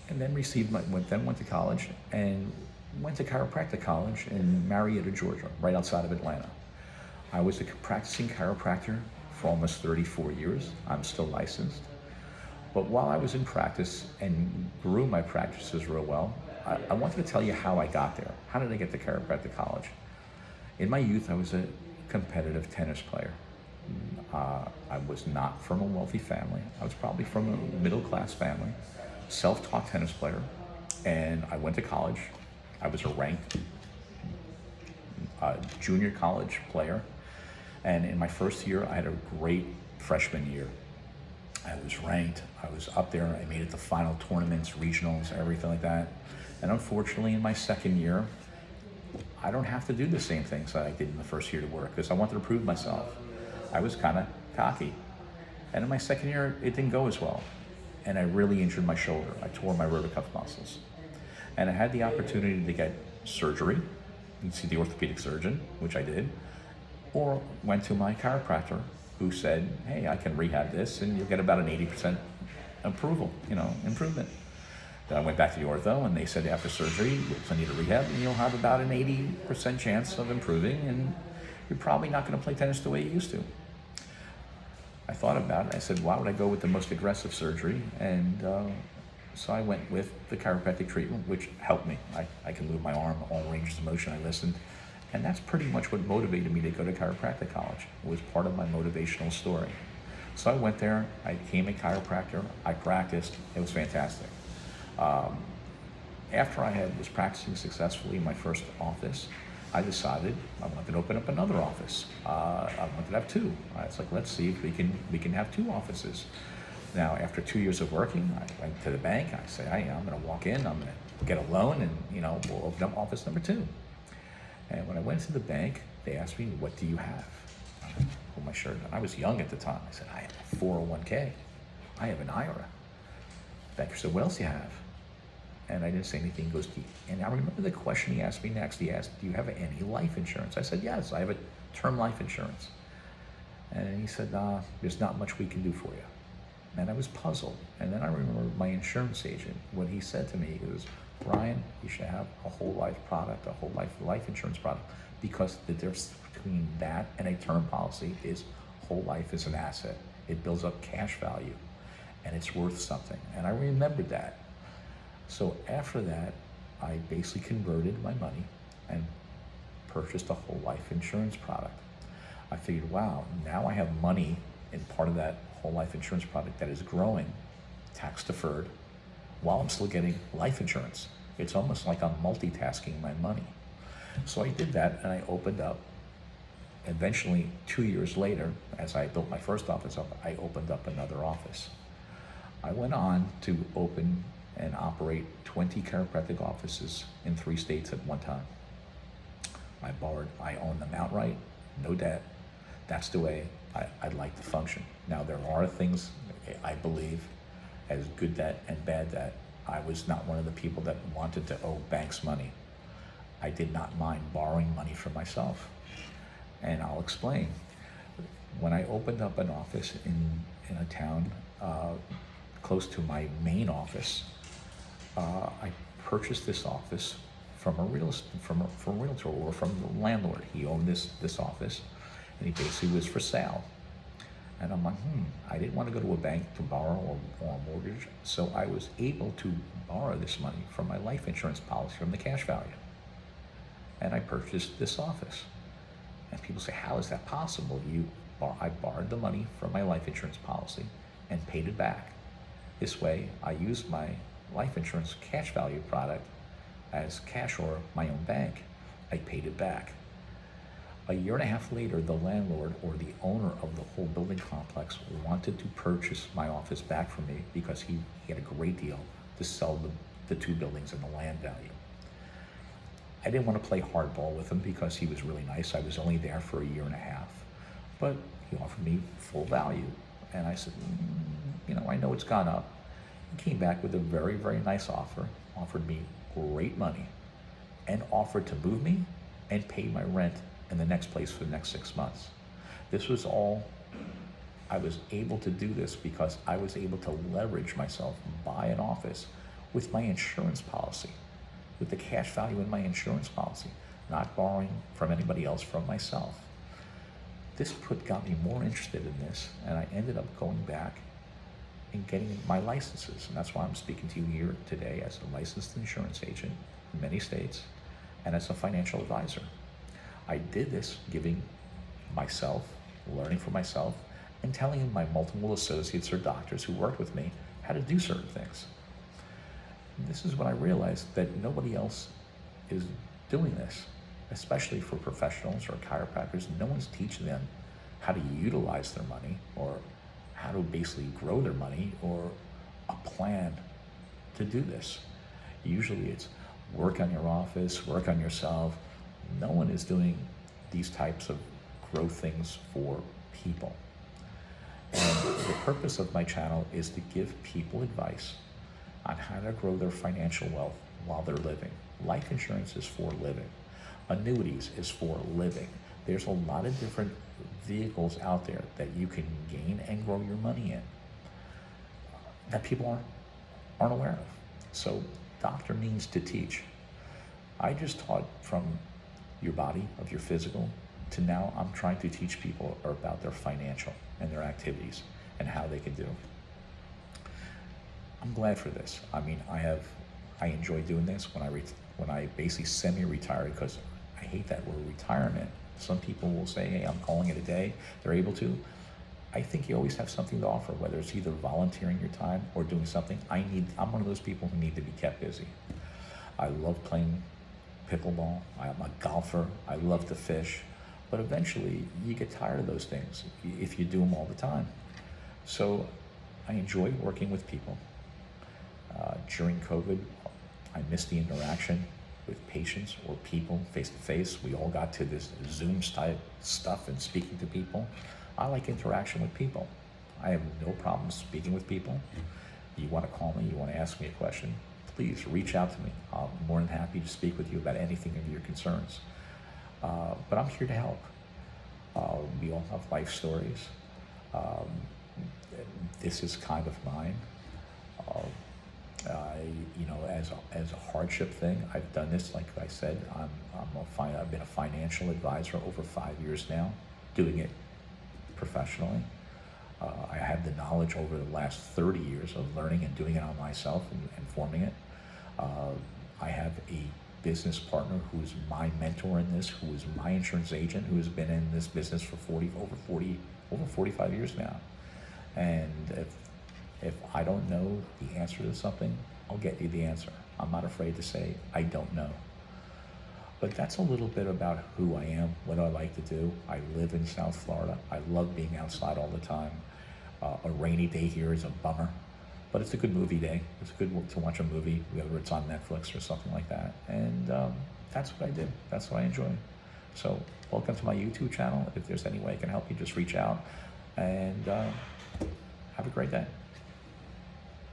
and then went to college and went to chiropractic college in Marietta, Georgia, right outside of Atlanta. I was a practicing chiropractor for almost 34 years. I'm still licensed. But while I was in practice and grew my practices real well, I wanted to tell you how I got there. How did I get to chiropractic college? In my youth, I was a competitive tennis player. I was not from a wealthy family. I was probably from a middle-class family, self-taught tennis player, and I went to college. I was a ranked junior college player, and in my first year, I had a great freshman year. I was ranked, I was up there, I made it to final tournaments, regionals, everything like that. And unfortunately, in my second year, I don't have to do the same things that I did in the first year to work because I wanted to prove myself. I was kind of cocky. And in my second year, it didn't go as well. And I really injured my shoulder. I tore my rotacuff muscles. And I had the opportunity to get surgery, and see the orthopedic surgeon, which I did, or went to my chiropractor who said, hey, I can rehab this and you'll get about an 80% improvement. Then I went back to the ortho and they said after surgery, with plenty of rehab, and you'll have about an 80% chance of improving and you're probably not gonna play tennis the way you used to. I thought about it. I said, why would I go with the most aggressive surgery? And so I went with the chiropractic treatment, which helped me. I can move my arm, all ranges of motion. I listened. And that's pretty much what motivated me to go to chiropractic college. It was part of my motivational story. So I went there, I became a chiropractor, I practiced, it was fantastic. After I was practicing successfully in my first office, I decided I wanted to open up another office. I wanted to have two. I was like, let's see if we can have two offices. Now, after 2 years of working, I went to the bank. I said, hey, I'm going to walk in, I'm going to get a loan, and we'll open up office number 2. And when I went to the bank, they asked me, what do you have? I pulled my shirt on. I was young at the time. I said, I have a 401k. I have an IRA. The banker said, what else do you have? And I didn't say anything. He goes, and I remember the question he asked me next. He asked, do you have any life insurance? I said, yes, I have a term life insurance. And he said, there's not much we can do for you. And I was puzzled. And then I remember my insurance agent, what he said to me, he goes, Brian, you should have a whole life product, a whole life insurance product, because the difference between that and a term policy is whole life is an asset. It builds up cash value and it's worth something. And I remembered that. So after that, I basically converted my money and purchased a whole life insurance product. I figured, wow, now I have money in part of that whole life insurance product that is growing, tax deferred, while I'm still getting life insurance. It's almost like I'm multitasking my money. So I did that and I opened up. Eventually, 2 years later, as I built my first office up, I opened up another office. I went on to open and operate 20 chiropractic offices in 3 states at one time. I own them outright, no debt. That's the way I'd like to function. Now, there are things, I believe, as good debt and bad debt. I was not one of the people that wanted to owe banks money. I did not mind borrowing money for myself. And I'll explain. When I opened up an office in a town close to my main office, I purchased this office from a realtor or from the landlord. He owned this office, and he basically was for sale. And I'm like, I didn't want to go to a bank to borrow or a mortgage, so I was able to borrow this money from my life insurance policy from the cash value. And I purchased this office. And people say, how is that possible? I borrowed the money from my life insurance policy and paid it back. This way, I used my life insurance cash value product as cash or my own bank. I paid it back. A year and a half later, the landlord or the owner of the whole building complex wanted to purchase my office back from me because he had a great deal to sell the 2 buildings and the land value. I didn't want to play hardball with him because he was really nice. I was only there for a year and a half, but he offered me full value. And I said, I know it's gone up. He came back with a very, very nice offer, offered me great money, and offered to move me and pay my rent in the next place for the next 6 months. This was all, I was able to do this because I was able to leverage myself and buy an office with my insurance policy, with the cash value in my insurance policy, not borrowing from anybody else, from myself. This got me more interested in this, and I ended up going back and getting my licenses. And that's why I'm speaking to you here today as a licensed insurance agent in many states and as a financial advisor. I did this giving myself, learning for myself, and telling my multiple associates or doctors who worked with me how to do certain things. And this is when I realized that nobody else is doing this, especially for professionals or chiropractors. No one's teaching them how to utilize their money or how to basically grow their money or a plan to do this. Usually it's work on your office, work on yourself. No one is doing these types of growth things for people. And the purpose of my channel is to give people advice on how to grow their financial wealth while they're living. Life insurance is for living. Annuities is for living. There's a lot of different vehicles out there that you can gain and grow your money in that people aren't aware of. So doctor means to teach. I just taught from your body, of your physical, to now I'm trying to teach people about their financial and their activities and how they can do. I'm glad for this. I mean, I enjoy doing this when I basically semi-retire, because I hate that word retirement. Some people will say, hey, I'm calling it a day. They're able to. I think you always have something to offer, whether it's either volunteering your time or doing something. I'm one of those people who need to be kept busy. I love playing pickleball. I'm a golfer. I love to fish. But eventually, you get tired of those things if you do them all the time. So I enjoy working with people. During COVID, I missed the interaction with patients or people face to face. We all got to this Zoom type stuff and speaking to people. I like interaction with people. I have no problem speaking with people. You want to call me, you want to ask me a question, please reach out to me. I'm more than happy to speak with you about anything of your concerns. But I'm here to help. We all have life stories. This is kind of mine. As a hardship thing, I've done this. Like I said, I've been a financial advisor over 5 years now, doing it professionally. I have the knowledge over the last 30 years of learning and doing it on myself and forming it. I have a business partner who is my mentor in this, who is my insurance agent, who has been in this business for over 45 years now. And if I don't know the answer to something, I'll get you the answer. I'm not afraid to say, I don't know. But that's a little bit about who I am, what I like to do. I live in South Florida. I love being outside all the time. A rainy day here is a bummer, but it's a good movie day. It's good to watch a movie, whether it's on Netflix or something like that. And that's what I do. That's what I enjoy. So welcome to my YouTube channel. If there's any way I can help you, just reach out, and have a great day.